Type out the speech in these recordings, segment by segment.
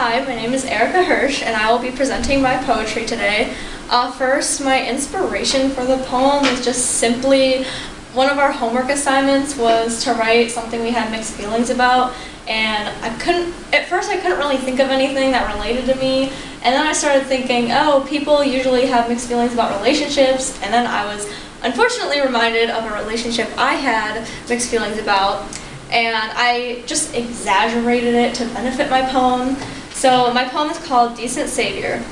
Hi, my name is Erica Hirsch, and I will be presenting my poetry today. First, my inspiration for the poem is just simply one of our homework assignments was to write something we had mixed feelings about, and at first I couldn't really think of anything that related to me, and then I started thinking, oh, people usually have mixed feelings about relationships, and then I was unfortunately reminded of a relationship I had mixed feelings about, and I just exaggerated it to benefit my poem. So my poem is called Decent Savior.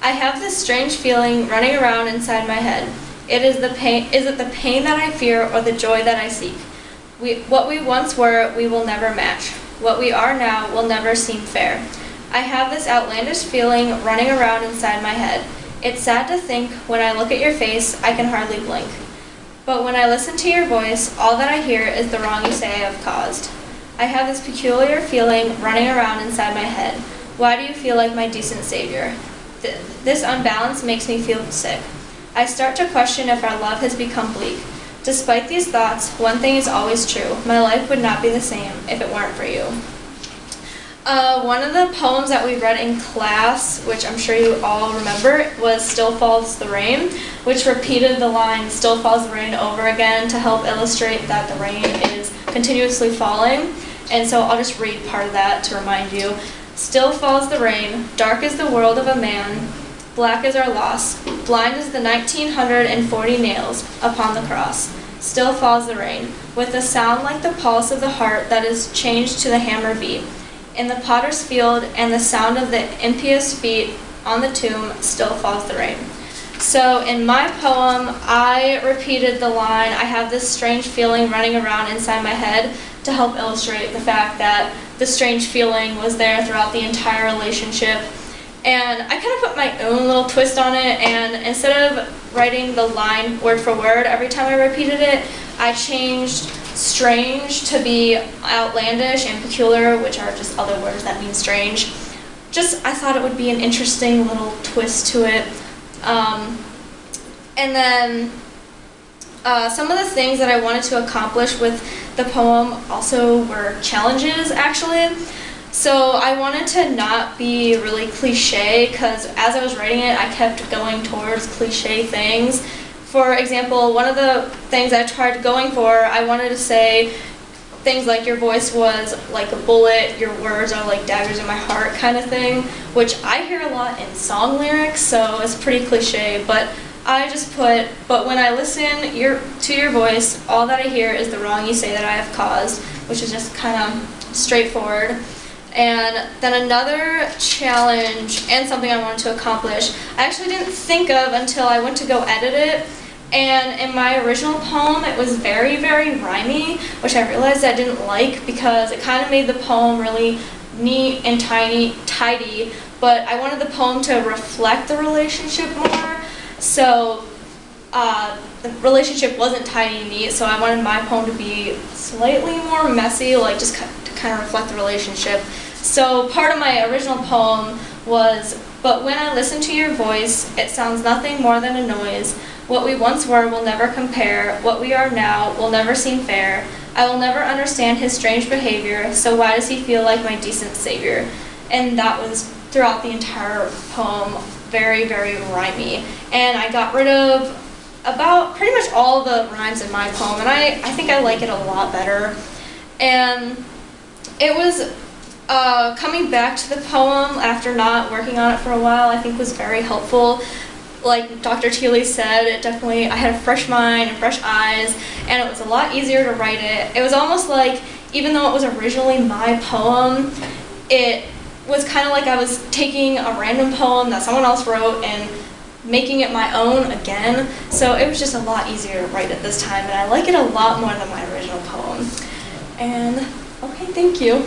I have this strange feeling running around inside my head. Is it the pain that I fear or the joy that I seek? What we once were, we will never match. What we are now will never seem fair. I have this outlandish feeling running around inside my head. It's sad to think when I look at your face, I can hardly blink. But when I listen to your voice, all that I hear is the wrong you say I have caused. I have this peculiar feeling running around inside my head. Why do you feel like my decent savior? This unbalance makes me feel sick. I start to question if our love has become bleak. Despite these thoughts, one thing is always true. My life would not be the same if it weren't for you. One of the poems that we read in class, which I'm sure you all remember, was Still Falls the Rain, which repeated the line, Still Falls the Rain, over again to help illustrate that the rain is continuously falling. And so I'll just read part of that to remind you. Still falls the rain, dark is the world of a man, black is our loss, blind as the 1940 nails upon the cross. Still falls the rain, with a sound like the pulse of the heart that is changed to the hammer beat. In the potter's field and the sound of the impious feet on the tomb, still falls the rain. So in my poem, I repeated the line, I have this strange feeling running around inside my head, to help illustrate the fact that the strange feeling was there throughout the entire relationship. And I kind of put my own little twist on it, and instead of writing the line word for word every time I repeated it, I changed strange to be outlandish and peculiar, which are just other words that mean strange. I thought it would be an interesting little twist to it. And then some of the things that I wanted to accomplish with the poem also were challenges, actually. So I wanted to not be really cliche, because as I was writing it, I kept going towards cliche things. For example, one of the things I tried going for, I wanted to say things like your voice was like a bullet, your words are like daggers in my heart kind of thing, which I hear a lot in song lyrics, so it's pretty cliche, but I just put, but when I listen to your voice, all that I hear is the wrong you say that I have caused, which is just kind of straightforward. And then another challenge and something I wanted to accomplish, I actually didn't think of until I went to go edit it. And in my original poem, it was very, very rhymey, which I realized I didn't like because it kind of made the poem really neat and tidy, but I wanted the poem to reflect the relationship more. So the relationship wasn't tidy and neat, so I wanted my poem to be slightly more messy, like just to kind of reflect the relationship. So part of my original poem was, but when I listen to your voice, it sounds nothing more than a noise. What we once were will never compare. What we are now will never seem fair. I will never understand his strange behavior, so why does he feel like my decent savior? And that was throughout the entire poem, very, very rhymey. And I got rid of about pretty much all the rhymes in my poem, and I think I like it a lot better. And it was coming back to the poem after not working on it for a while, I think was very helpful. Like Dr. Thiele said, I had a fresh mind and fresh eyes, and it was a lot easier to write it. It was almost like, even though it was originally my poem, it was kind of like I was taking a random poem that someone else wrote and making it my own again. So it was just a lot easier to write it this time, and I like it a lot more than my original poem. And okay, thank you.